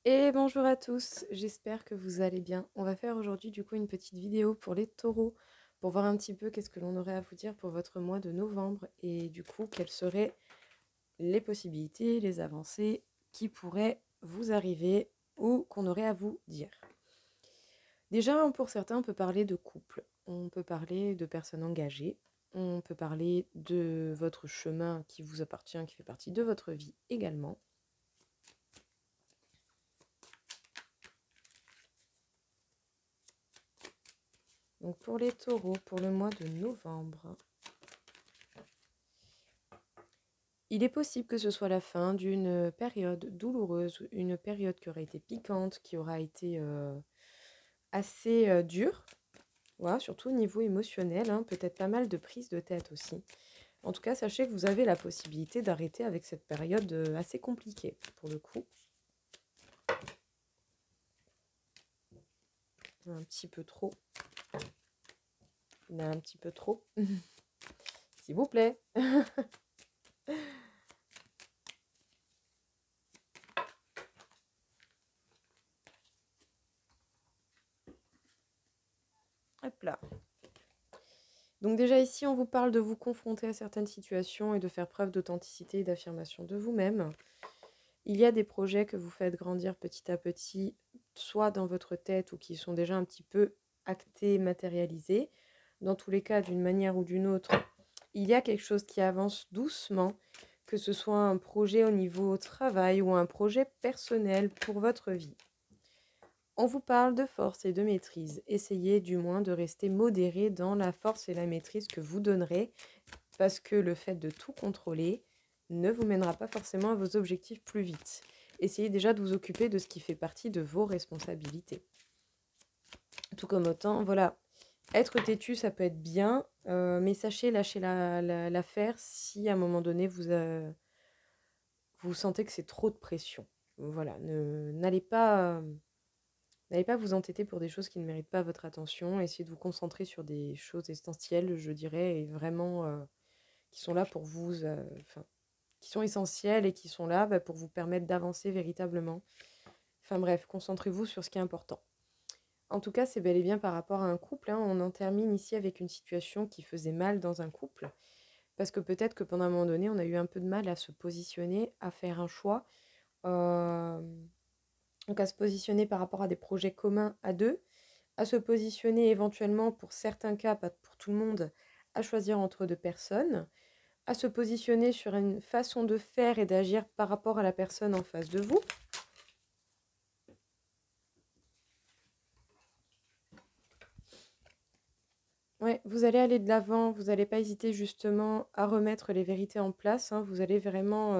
Et bonjour à tous, j'espère que vous allez bien. On va faire aujourd'hui du coup une petite vidéo pour les taureaux, pour voir un petit peu qu'est-ce que l'on aurait à vous dire pour votre mois de novembre et du coup quelles seraient les possibilités, les avancées qui pourraient vous arriver ou qu'on aurait à vous dire. Déjà, pour certains, on peut parler de couple, on peut parler de personnes engagées, on peut parler de votre chemin qui vous appartient, qui fait partie de votre vie également. Donc pour les taureaux, pour le mois de novembre, il est possible que ce soit la fin d'une période douloureuse, une période qui aura été piquante, qui aura été assez dure, voilà, surtout au niveau émotionnel, hein, peut-être pas mal de prises de tête aussi. En tout cas, sachez que vous avez la possibilité d'arrêter avec cette période assez compliquée, pour le coup. Un petit peu trop. Il y en a un petit peu trop. S'il vous plaît. Hop là. Donc déjà ici, on vous parle de vous confronter à certaines situations et de faire preuve d'authenticité et d'affirmation de vous-même. Il y a des projets que vous faites grandir petit à petit, soit dans votre tête ou qui sont déjà un petit peu actés, matérialisés. Dans tous les cas, d'une manière ou d'une autre, il y a quelque chose qui avance doucement, que ce soit un projet au niveau travail ou un projet personnel pour votre vie. On vous parle de force et de maîtrise. Essayez du moins de rester modéré dans la force et la maîtrise que vous donnerez, parce que le fait de tout contrôler ne vous mènera pas forcément à vos objectifs plus vite. Essayez déjà de vous occuper de ce qui fait partie de vos responsabilités. Tout comme autant, voilà, être têtu, ça peut être bien, mais sachez lâcher l'affaire si à un moment donné vous sentez que c'est trop de pression. Voilà, n'allez pas vous entêter pour des choses qui ne méritent pas votre attention. Essayez de vous concentrer sur des choses essentielles, je dirais, et vraiment qui sont là pour vous, qui sont essentielles et qui sont là pour vous permettre d'avancer véritablement. Enfin bref, concentrez-vous sur ce qui est important. En tout cas, c'est bel et bien par rapport à un couple, hein. On en termine ici avec une situation qui faisait mal dans un couple. Parce que peut-être que pendant un moment donné, on a eu un peu de mal à se positionner, à faire un choix. Euh, donc à se positionner par rapport à des projets communs à deux, à se positionner éventuellement pour certains cas, pas pour tout le monde, à choisir entre deux personnes, à se positionner sur une façon de faire et d'agir par rapport à la personne en face de vous. Ouais, vous allez aller de l'avant, vous n'allez pas hésiter justement à remettre les vérités en place, hein, vous allez vraiment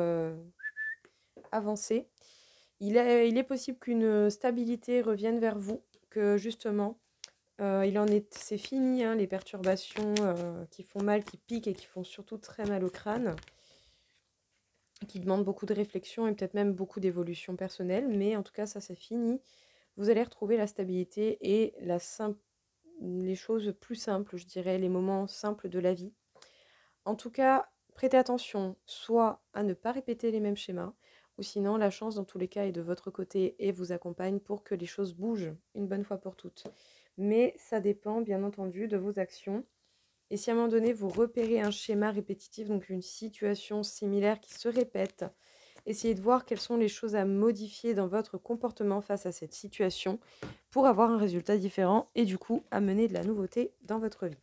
avancer. Il est possible qu'une stabilité revienne vers vous, que justement, c'est fini, hein, les perturbations qui font mal, qui piquent et qui font surtout très mal au crâne, qui demandent beaucoup de réflexion et peut-être même beaucoup d'évolution personnelle, mais en tout cas, ça c'est fini. Vous allez retrouver la stabilité et les choses plus simples, je dirais, les moments simples de la vie. En tout cas, prêtez attention, soit à ne pas répéter les mêmes schémas, ou sinon la chance dans tous les cas est de votre côté et vous accompagne pour que les choses bougent une bonne fois pour toutes. Mais ça dépend bien entendu de vos actions. Et si à un moment donné vous repérez un schéma répétitif, donc une situation similaire qui se répète, essayez de voir quelles sont les choses à modifier dans votre comportement face à cette situation pour avoir un résultat différent et du coup amener de la nouveauté dans votre vie.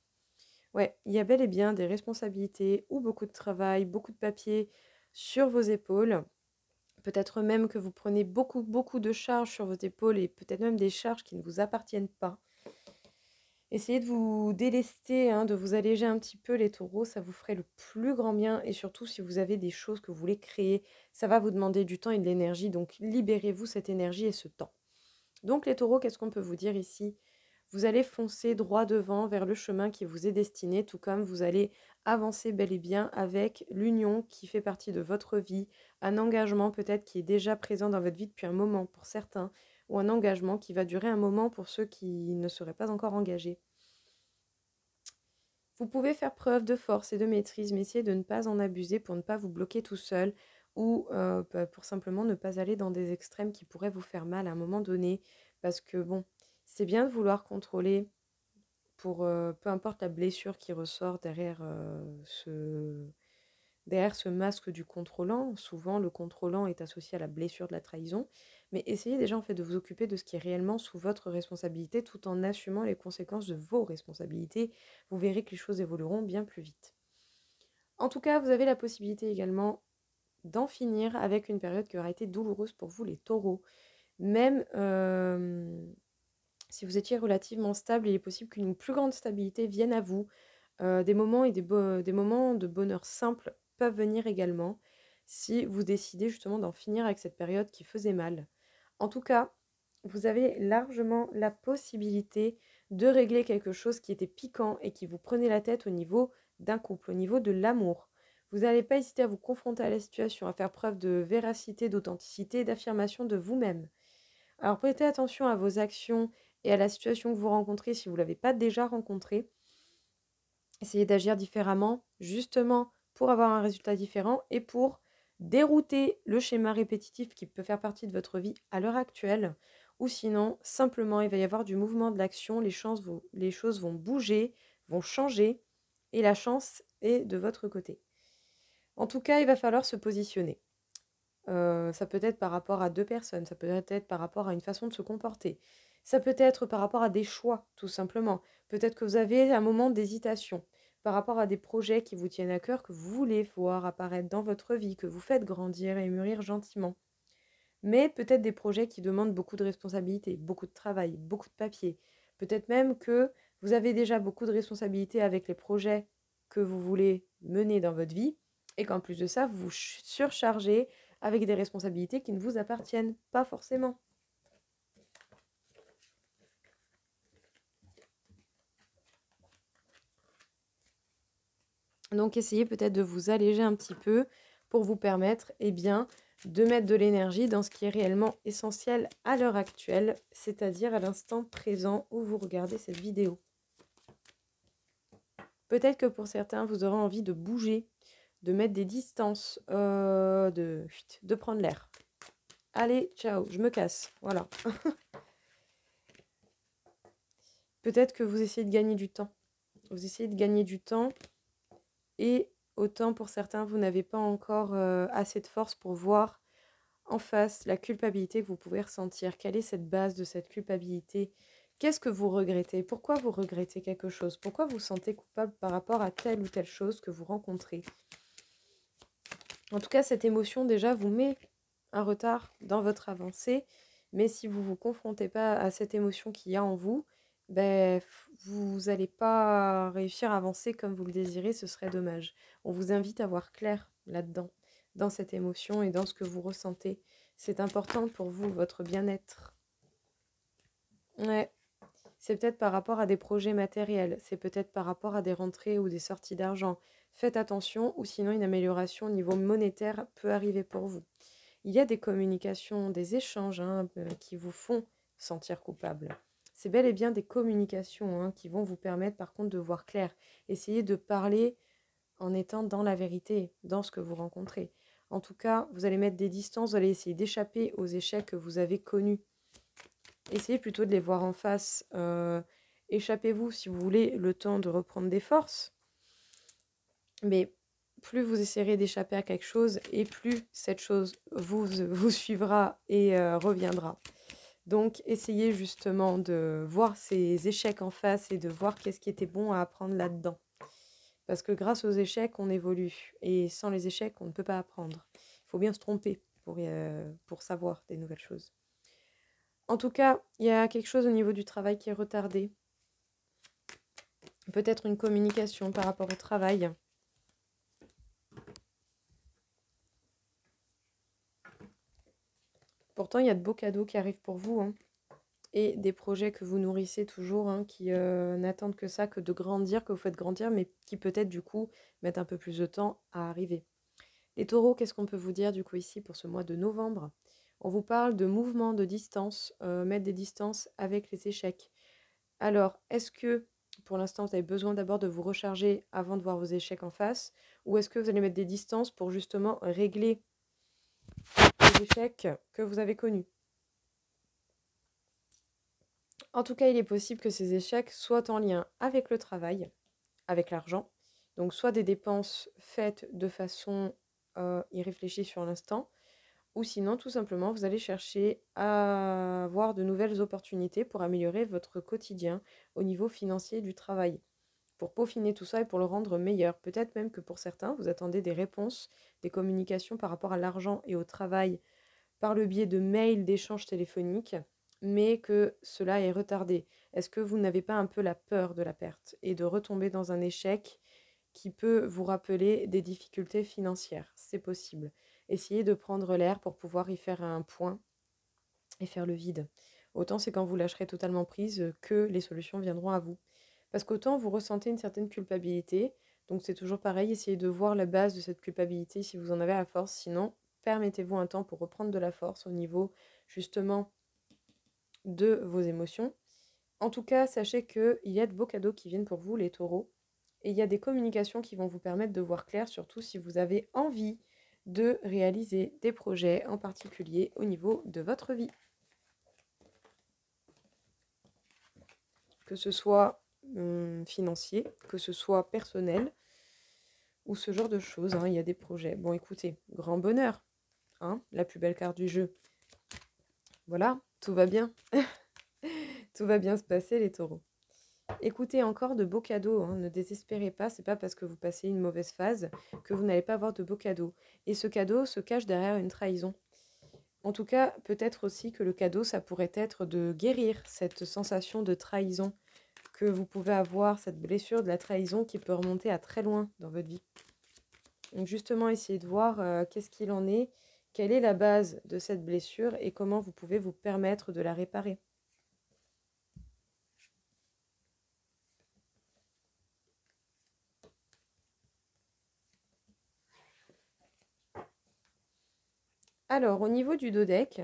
Ouais, il y a bel et bien des responsabilités ou beaucoup de travail, beaucoup de papier sur vos épaules. Peut-être même que vous prenez beaucoup, beaucoup de charges sur vos épaules et peut-être même des charges qui ne vous appartiennent pas. Essayez de vous délester, hein, de vous alléger un petit peu les taureaux, ça vous ferait le plus grand bien. Et surtout, si vous avez des choses que vous voulez créer, ça va vous demander du temps et de l'énergie. Donc, libérez-vous cette énergie et ce temps. Donc, les taureaux, qu'est-ce qu'on peut vous dire ici? Vous allez foncer droit devant vers le chemin qui vous est destiné, tout comme vous allez avancer bel et bien avec l'union qui fait partie de votre vie, un engagement peut-être qui est déjà présent dans votre vie depuis un moment pour certains, ou un engagement qui va durer un moment pour ceux qui ne seraient pas encore engagés. Vous pouvez faire preuve de force et de maîtrise, mais essayez de ne pas en abuser pour ne pas vous bloquer tout seul. ou pour simplement ne pas aller dans des extrêmes qui pourraient vous faire mal à un moment donné. Parce que bon, c'est bien de vouloir contrôler pour peu importe la blessure qui ressort derrière ce masque du contrôlant. Souvent, le contrôlant est associé à la blessure de la trahison. Mais essayez déjà en fait de vous occuper de ce qui est réellement sous votre responsabilité tout en assumant les conséquences de vos responsabilités. Vous verrez que les choses évolueront bien plus vite. En tout cas, vous avez la possibilité également d'en finir avec une période qui aura été douloureuse pour vous, les taureaux. Même si vous étiez relativement stable, il est possible qu'une plus grande stabilité vienne à vous. Des moments et des moments de bonheur simple peuvent venir également si vous décidez justement d'en finir avec cette période qui faisait mal. En tout cas, vous avez largement la possibilité de régler quelque chose qui était piquant et qui vous prenait la tête au niveau d'un couple, au niveau de l'amour. Vous n'allez pas hésiter à vous confronter à la situation, à faire preuve de véracité, d'authenticité, d'affirmation de vous-même. Alors prêtez attention à vos actions et à la situation que vous rencontrez si vous ne l'avez pas déjà rencontrée. Essayez d'agir différemment, justement pour avoir un résultat différent et pour dérouter le schéma répétitif qui peut faire partie de votre vie à l'heure actuelle. Ou sinon, simplement, il va y avoir du mouvement de l'action, les choses vont bouger, vont changer, et la chance est de votre côté. En tout cas, il va falloir se positionner. Ça peut être par rapport à deux personnes, ça peut être par rapport à une façon de se comporter. Ça peut être par rapport à des choix, tout simplement. Peut-être que vous avez un moment d'hésitation par rapport à des projets qui vous tiennent à cœur, que vous voulez voir apparaître dans votre vie, que vous faites grandir et mûrir gentiment. Mais peut-être des projets qui demandent beaucoup de responsabilités, beaucoup de travail, beaucoup de papier. Peut-être même que vous avez déjà beaucoup de responsabilités avec les projets que vous voulez mener dans votre vie et qu'en plus de ça, vous vous surchargez avec des responsabilités qui ne vous appartiennent pas forcément. Donc essayez peut-être de vous alléger un petit peu pour vous permettre de mettre de l'énergie dans ce qui est réellement essentiel à l'heure actuelle, c'est-à-dire à l'instant présent où vous regardez cette vidéo. Peut-être que pour certains, vous aurez envie de bouger, de mettre des distances, de prendre l'air. Allez, ciao, je me casse. Voilà. Peut-être que vous essayez de gagner du temps. Vous essayez de gagner du temps et autant pour certains, vous n'avez pas encore assez de force pour voir en face la culpabilité que vous pouvez ressentir. Quelle est cette base de cette culpabilité? Qu'est-ce que vous regrettez? Pourquoi vous regrettez quelque chose? Pourquoi vous vous sentez coupable par rapport à telle ou telle chose que vous rencontrez? En tout cas, cette émotion déjà vous met un retard dans votre avancée, mais si vous ne vous confrontez pas à cette émotion qu'il y a en vous, ben, vous n'allez pas réussir à avancer comme vous le désirez, ce serait dommage. On vous invite à voir clair là-dedans, dans cette émotion et dans ce que vous ressentez. C'est important pour vous, votre bien-être. Ouais, c'est peut-être par rapport à des projets matériels, c'est peut-être par rapport à des rentrées ou des sorties d'argent. Faites attention ou sinon une amélioration au niveau monétaire peut arriver pour vous. Il y a des communications, des échanges qui vous font sentir coupable. C'est bel et bien des communications qui vont vous permettre par contre de voir clair. Essayez de parler en étant dans la vérité, dans ce que vous rencontrez. En tout cas, vous allez mettre des distances, vous allez essayer d'échapper aux échecs que vous avez connus. Essayez plutôt de les voir en face. Échappez-vous, si vous voulez, le temps de reprendre des forces. Mais plus vous essayerez d'échapper à quelque chose et plus cette chose vous suivra et reviendra. Donc, essayez justement de voir ces échecs en face et de voir qu'est-ce qui était bon à apprendre là-dedans. Parce que grâce aux échecs, on évolue. Et sans les échecs, on ne peut pas apprendre. Il faut bien se tromper pour savoir des nouvelles choses. En tout cas, il y a quelque chose au niveau du travail qui est retardé. Peut-être une communication par rapport au travail. Pourtant, il y a de beaux cadeaux qui arrivent pour vous. Et des projets que vous nourrissez toujours, qui n'attendent que ça, que de grandir, que vous faites grandir, mais qui peut-être du coup mettent un peu plus de temps à arriver. Les taureaux, qu'est-ce qu'on peut vous dire du coup ici pour ce mois de novembre? On vous parle de mouvement, de distance, mettre des distances avec les échecs. Alors, est-ce que pour l'instant vous avez besoin d'abord de vous recharger avant de voir vos échecs en face? Ou est-ce que vous allez mettre des distances pour justement régler échecs que vous avez connus. En tout cas, il est possible que ces échecs soient en lien avec le travail, avec l'argent, donc soit des dépenses faites de façon irréfléchie sur l'instant, ou sinon, tout simplement, vous allez chercher à avoir de nouvelles opportunités pour améliorer votre quotidien au niveau financier du travail, pour peaufiner tout ça et pour le rendre meilleur. Peut-être même que pour certains, vous attendez des réponses, des communications par rapport à l'argent et au travail par le biais de mails, d'échanges téléphoniques, mais que cela est retardé. Est-ce que vous n'avez pas un peu la peur de la perte et de retomber dans un échec qui peut vous rappeler des difficultés financières? C'est possible. Essayez de prendre l'air pour pouvoir y faire un point et faire le vide. Autant c'est quand vous lâcherez totalement prise que les solutions viendront à vous. Parce qu'autant vous ressentez une certaine culpabilité, donc c'est toujours pareil, essayez de voir la base de cette culpabilité si vous en avez à force, sinon permettez-vous un temps pour reprendre de la force au niveau justement de vos émotions. En tout cas, sachez qu'il y a de beaux cadeaux qui viennent pour vous, les taureaux, et il y a des communications qui vont vous permettre de voir clair, surtout si vous avez envie de réaliser des projets en particulier au niveau de votre vie. Que ce soit financier, que ce soit personnel, ou ce genre de choses, hein, il y a des projets. Bon, écoutez, grand bonheur, hein, la plus belle carte du jeu. Voilà, tout va bien. Tout va bien se passer, les taureaux. Écoutez, encore de beaux cadeaux, hein, ne désespérez pas, c'est pas parce que vous passez une mauvaise phase que vous n'allez pas avoir de beaux cadeaux. Et ce cadeau se cache derrière une trahison. En tout cas, peut-être aussi que le cadeau, ça pourrait être de guérir cette sensation de trahison que vous pouvez avoir, cette blessure de la trahison qui peut remonter à très loin dans votre vie. Donc justement, essayez de voir qu'est-ce qu'il en est, quelle est la base de cette blessure et comment vous pouvez vous permettre de la réparer. Alors, au niveau du dos deck,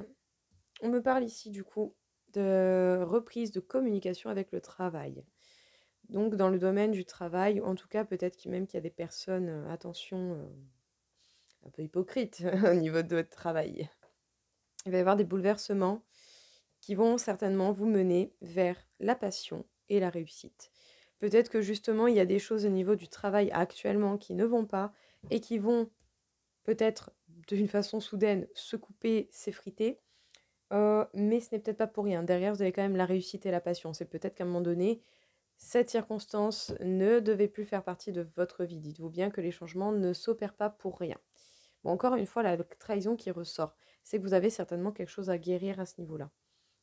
on me parle ici du coup de reprise de communication avec le travail. Donc dans le domaine du travail, en tout cas peut-être même qu'il y a des personnes, attention, un peu hypocrites au niveau de votre travail. Il va y avoir des bouleversements qui vont certainement vous mener vers la passion et la réussite. Peut-être que justement il y a des choses au niveau du travail actuellement qui ne vont pas et qui vont peut-être d'une façon soudaine se couper, s'effriter. Mais ce n'est peut-être pas pour rien. Derrière, vous avez quand même la réussite et la passion. C'est peut-être qu'à un moment donné, cette circonstance ne devait plus faire partie de votre vie. Dites-vous bien que les changements ne s'opèrent pas pour rien. Bon, encore une fois, la trahison qui ressort, c'est que vous avez certainement quelque chose à guérir à ce niveau-là.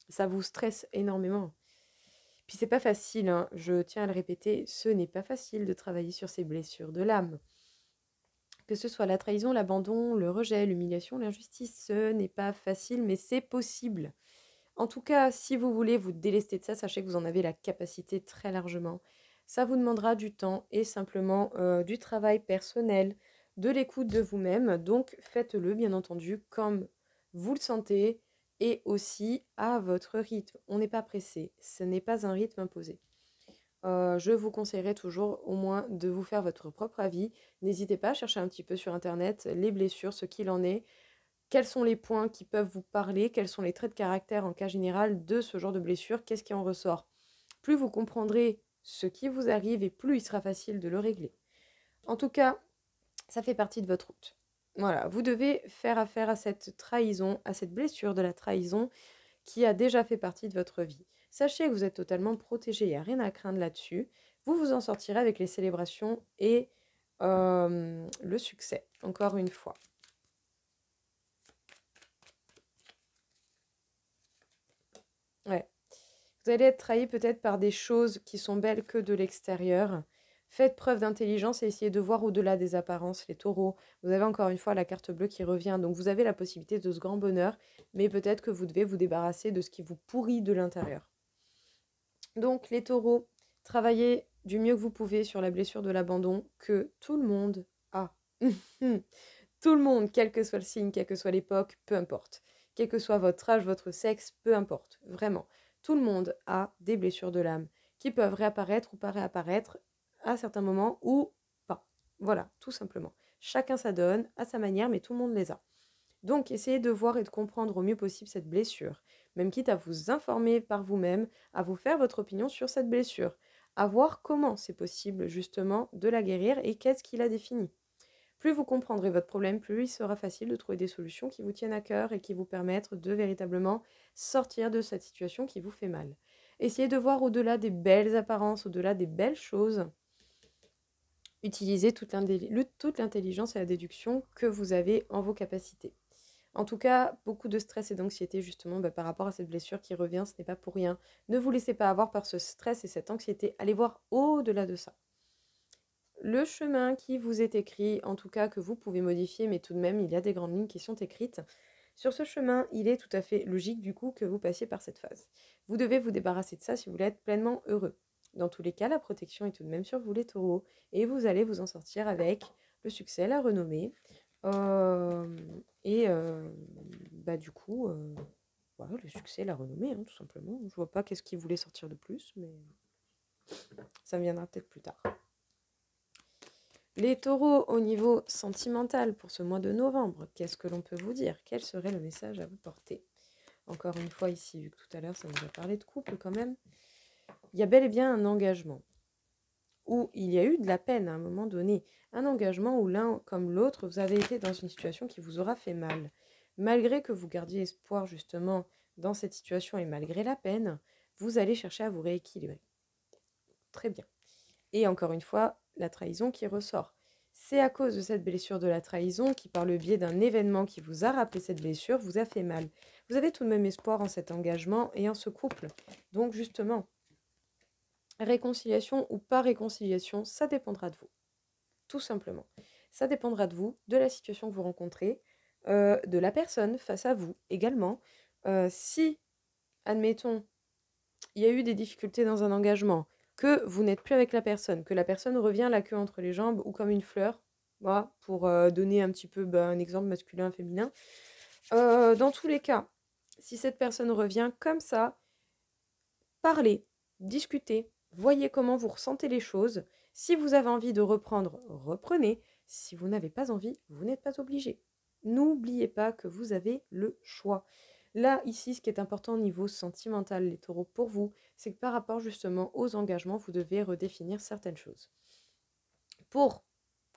Ça vous stresse énormément. Puis c'est pas facile, hein, je tiens à le répéter, ce n'est pas facile de travailler sur ces blessures de l'âme. Que ce soit la trahison, l'abandon, le rejet, l'humiliation, l'injustice, ce n'est pas facile, mais c'est possible. En tout cas, si vous voulez vous délester de ça, sachez que vous en avez la capacité très largement. Ça vous demandera du temps et simplement du travail personnel, de l'écoute de vous-même. Donc faites-le, bien entendu, comme vous le sentez et aussi à votre rythme. On n'est pas pressé, ce n'est pas un rythme imposé. Je vous conseillerais toujours au moins de vous faire votre propre avis. N'hésitez pas à chercher un petit peu sur internet les blessures, ce qu'il en est, quels sont les points qui peuvent vous parler, quels sont les traits de caractère en cas général de ce genre de blessure, qu'est-ce qui en ressort. Plus vous comprendrez ce qui vous arrive et plus il sera facile de le régler. En tout cas, ça fait partie de votre route. Voilà, vous devez faire affaire à cette trahison, à cette blessure de la trahison qui a déjà fait partie de votre vie. Sachez que vous êtes totalement protégé, il n'y a rien à craindre là-dessus. Vous vous en sortirez avec les célébrations et le succès, encore une fois. Ouais. Vous allez être trahi peut-être par des choses qui sont belles que de l'extérieur. Faites preuve d'intelligence et essayez de voir au-delà des apparences, les taureaux. Vous avez encore une fois la carte bleue qui revient, donc vous avez la possibilité de ce grand bonheur, mais peut-être que vous devez vous débarrasser de ce qui vous pourrit de l'intérieur. Donc les taureaux, travaillez du mieux que vous pouvez sur la blessure de l'abandon que tout le monde a. Tout le monde, quel que soit le signe, quelle que soit l'époque, peu importe. Quel que soit votre âge, votre sexe, peu importe. Vraiment, tout le monde a des blessures de l'âme qui peuvent réapparaître ou pas réapparaître à certains moments ou pas. Voilà, tout simplement. Chacun ça donne à sa manière, mais tout le monde les a. Donc, essayez de voir et de comprendre au mieux possible cette blessure, même quitte à vous informer par vous-même, à vous faire votre opinion sur cette blessure, à voir comment c'est possible justement de la guérir et qu'est-ce qui la définit. Plus vous comprendrez votre problème, plus il sera facile de trouver des solutions qui vous tiennent à cœur et qui vous permettent de véritablement sortir de cette situation qui vous fait mal. Essayez de voir au-delà des belles apparences, au-delà des belles choses. Utilisez toute l'intelligence et la déduction que vous avez en vos capacités. En tout cas, beaucoup de stress et d'anxiété justement par rapport à cette blessure qui revient, ce n'est pas pour rien. Ne vous laissez pas avoir par ce stress et cette anxiété. Allez voir au-delà de ça. Le chemin qui vous est écrit, en tout cas que vous pouvez modifier, mais tout de même, il y a des grandes lignes qui sont écrites. Sur ce chemin, il est tout à fait logique du coup que vous passiez par cette phase. Vous devez vous débarrasser de ça si vous voulez être pleinement heureux. Dans tous les cas, la protection est tout de même sur vous les taureaux, et vous allez vous en sortir avec le succès, la renommée, et du coup, voilà, le succès, la renommée, hein, tout simplement. Je vois pas qu'est-ce qui voulait sortir de plus, mais ça me viendra peut-être plus tard. Les taureaux, au niveau sentimental pour ce mois de novembre, qu'est-ce que l'on peut vous dire? Quel serait le message à vous porter? Encore une fois ici, vu que tout à l'heure ça nous a parlé de couple quand même, il y a bel et bien un engagement, où il y a eu de la peine à un moment donné. Un engagement où l'un comme l'autre, vous avez été dans une situation qui vous aura fait mal. Malgré que vous gardiez espoir justement dans cette situation et malgré la peine, vous allez chercher à vous rééquilibrer. Très bien. Et encore une fois, la trahison qui ressort. C'est à cause de cette blessure de la trahison qui, par le biais d'un événement qui vous a rappelé cette blessure, vous a fait mal. Vous avez tout de même espoir en cet engagement et en ce couple. Donc justement, réconciliation ou pas réconciliation, ça dépendra de vous. Tout simplement. Ça dépendra de vous, de la situation que vous rencontrez, de la personne face à vous également. Si, admettons, il y a eu des difficultés dans un engagement, que vous n'êtes plus avec la personne, que la personne revient la queue entre les jambes ou comme une fleur, voilà, pour donner un petit peu un exemple masculin, féminin. Dans tous les cas, si cette personne revient comme ça, parlez, discutez, voyez comment vous ressentez les choses. Si vous avez envie de reprendre, reprenez. Si vous n'avez pas envie, vous n'êtes pas obligé. N'oubliez pas que vous avez le choix. Là, ici, ce qui est important au niveau sentimental, les taureaux, pour vous, c'est que par rapport justement aux engagements, vous devez redéfinir certaines choses. Pour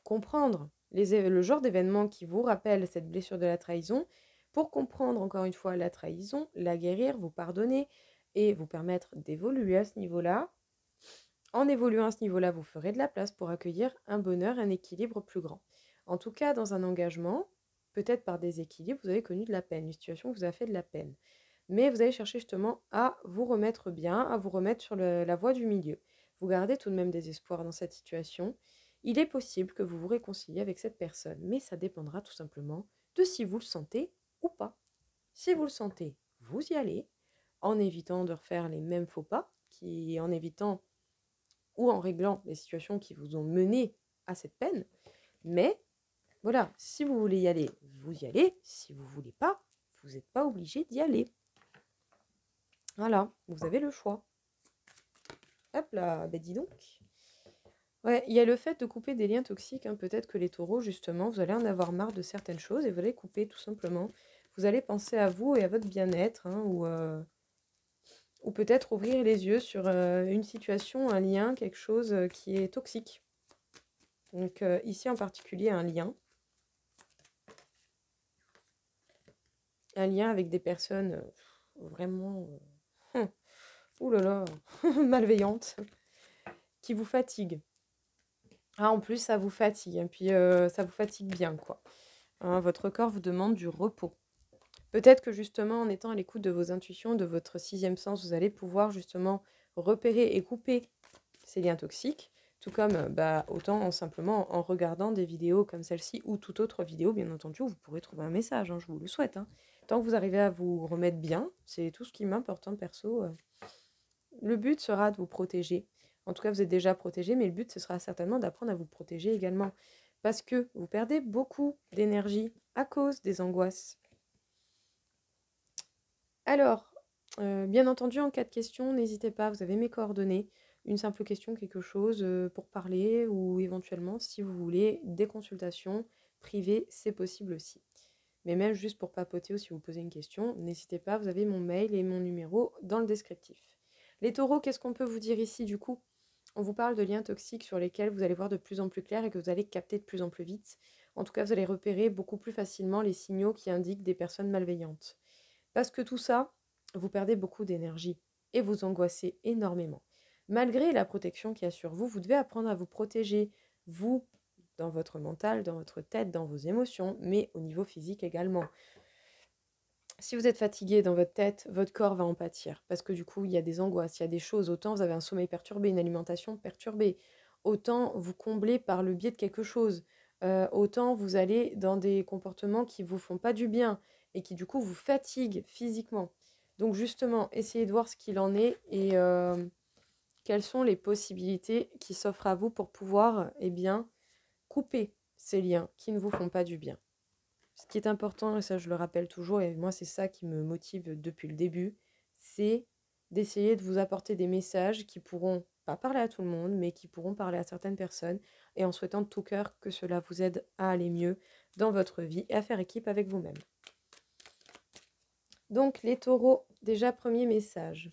comprendre le genre d'événement qui vous rappelle cette blessure de la trahison, pour comprendre encore une fois la trahison, la guérir, vous pardonner et vous permettre d'évoluer à ce niveau-là. En évoluant à ce niveau-là, vous ferez de la place pour accueillir un bonheur, un équilibre plus grand. En tout cas, dans un engagement, peut-être par déséquilibre, vous avez connu de la peine, une situation vous a fait de la peine. Mais vous allez chercher justement à vous remettre bien, à vous remettre sur la voie du milieu. Vous gardez tout de même des espoirs dans cette situation. Il est possible que vous vous réconciliez avec cette personne, mais ça dépendra tout simplement de si vous le sentez ou pas. Si vous le sentez, vous y allez, en évitant de refaire les mêmes faux pas, en évitant ou en réglant les situations qui vous ont mené à cette peine. Mais voilà, si vous voulez y aller, vous y allez. Si vous ne voulez pas, vous n'êtes pas obligé d'y aller. Voilà, vous avez le choix. Hop là, ben dis donc. Ouais, il y a le fait de couper des liens toxiques. Hein. Peut-être que les taureaux, justement, vous allez en avoir marre de certaines choses et vous allez couper tout simplement. Vous allez penser à vous et à votre bien-être, hein, ou peut-être ouvrir les yeux sur une situation, un lien, quelque chose qui est toxique. Donc ici en particulier un lien. Un lien avec des personnes vraiment ouh là là, malveillantes, qui vous fatiguent. Ah, en plus, ça vous fatigue, et puis ça vous fatigue bien, quoi. Hein, votre corps vous demande du repos. Peut-être que justement, en étant à l'écoute de vos intuitions, de votre sixième sens, vous allez pouvoir justement repérer et couper ces liens toxiques, tout comme autant simplement en regardant des vidéos comme celle-ci ou toute autre vidéo, bien entendu, où vous pourrez trouver un message, hein, je vous le souhaite. Hein. Tant que vous arrivez à vous remettre bien, c'est tout ce qui m'importe, hein, perso. Le but sera de vous protéger. En tout cas, vous êtes déjà protégé, mais le but, ce sera certainement d'apprendre à vous protéger également. Parce que vous perdez beaucoup d'énergie à cause des angoisses. Alors, bien entendu, en cas de question, n'hésitez pas, vous avez mes coordonnées. Une simple question, quelque chose pour parler ou éventuellement, si vous voulez, des consultations privées, c'est possible aussi. mais même juste pour papoter ou si vous posez une question, n'hésitez pas, vous avez mon mail et mon numéro dans le descriptif. Les taureaux, qu'est-ce qu'on peut vous dire ici du coup? On vous parle de liens toxiques sur lesquels vous allez voir de plus en plus clair et que vous allez capter de plus en plus vite. En tout cas, vous allez repérer beaucoup plus facilement les signaux qui indiquent des personnes malveillantes. Parce que tout ça, vous perdez beaucoup d'énergie et vous angoissez énormément. Malgré la protection qu'il y a sur vous, vous devez apprendre à vous protéger, vous, dans votre mental, dans votre tête, dans vos émotions, mais au niveau physique également. Si vous êtes fatigué dans votre tête, votre corps va en pâtir, parce que du coup, il y a des angoisses, il y a des choses. Autant vous avez un sommeil perturbé, une alimentation perturbée, autant vous comblez par le biais de quelque chose, autant vous allez dans des comportements qui ne vous font pas du bien et qui du coup vous fatiguent physiquement. Donc justement, essayez de voir ce qu'il en est et quelles sont les possibilités qui s'offrent à vous pour pouvoir, eh bien, couper ces liens qui ne vous font pas du bien. Ce qui est important, et ça je le rappelle toujours, et moi c'est ça qui me motive depuis le début, c'est d'essayer de vous apporter des messages qui pourront pas parler à tout le monde, mais qui pourront parler à certaines personnes, et en souhaitant de tout cœur que cela vous aide à aller mieux dans votre vie et à faire équipe avec vous-même. Donc les taureaux, déjà premier message.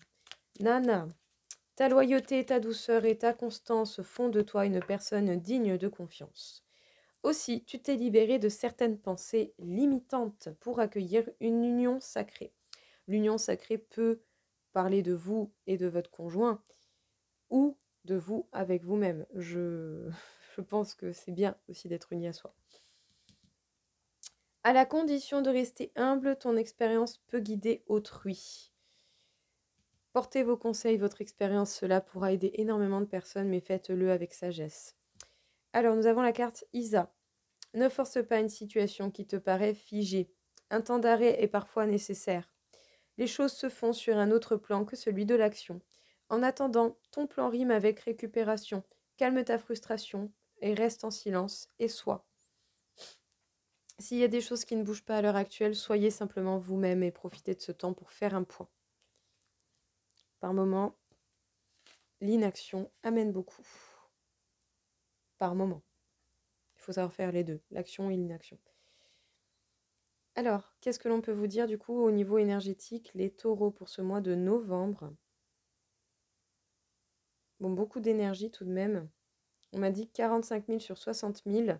Nana, ta loyauté, ta douceur et ta constance font de toi une personne digne de confiance. Aussi, tu t'es libéré de certaines pensées limitantes pour accueillir une union sacrée. L'union sacrée peut parler de vous et de votre conjoint ou de vous avec vous-même. Je pense que c'est bien aussi d'être uni à soi. À la condition de rester humble, ton expérience peut guider autrui. Portez vos conseils, votre expérience, cela pourra aider énormément de personnes, mais faites-le avec sagesse. Alors, nous avons la carte Isa. Ne force pas une situation qui te paraît figée. Un temps d'arrêt est parfois nécessaire. Les choses se font sur un autre plan que celui de l'action. En attendant, ton plan rime avec récupération. Calme ta frustration et reste en silence et sois. S'il y a des choses qui ne bougent pas à l'heure actuelle, soyez simplement vous-même et profitez de ce temps pour faire un point. Par moments, l'inaction amène beaucoup. Par moment. Il faut savoir faire les deux, l'action et l'inaction. Alors, qu'est-ce que l'on peut vous dire du coup au niveau énergétique, les taureaux pour ce mois de novembre? Bon, beaucoup d'énergie tout de même. On m'a dit 45 000 sur 60 000.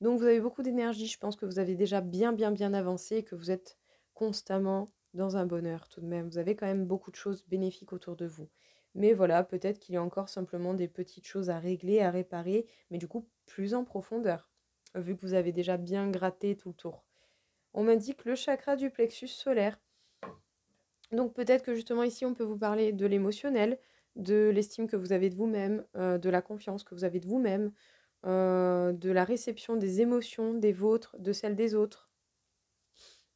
Donc vous avez beaucoup d'énergie. Je pense que vous avez déjà bien avancé et que vous êtes constamment dans un bonheur tout de même. Vous avez quand même beaucoup de choses bénéfiques autour de vous. Mais voilà, peut-être qu'il y a encore simplement des petites choses à régler, à réparer, mais du coup plus en profondeur, vu que vous avez déjà bien gratté tout le tour. On m'indique le chakra du plexus solaire. Donc peut-être que justement ici on peut vous parler de l'émotionnel, de l'estime que vous avez de vous-même, de la confiance que vous avez de vous-même, de la réception des émotions, des vôtres, de celles des autres.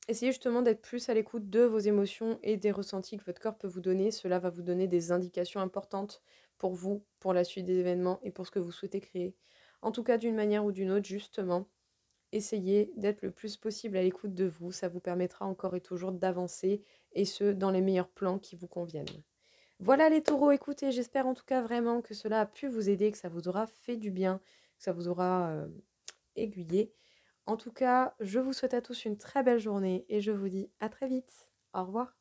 Essayez justement d'être plus à l'écoute de vos émotions et des ressentis que votre corps peut vous donner. Cela va vous donner des indications importantes pour vous, pour la suite des événements et pour ce que vous souhaitez créer. En tout cas, d'une manière ou d'une autre, justement, essayez d'être le plus possible à l'écoute de vous. Ça vous permettra encore et toujours d'avancer et ce, dans les meilleurs plans qui vous conviennent. Voilà les taureaux, écoutez, j'espère en tout cas vraiment que cela a pu vous aider, que ça vous aura fait du bien, que ça vous aura aiguillé. En tout cas, je vous souhaite à tous une très belle journée et je vous dis à très vite. Au revoir.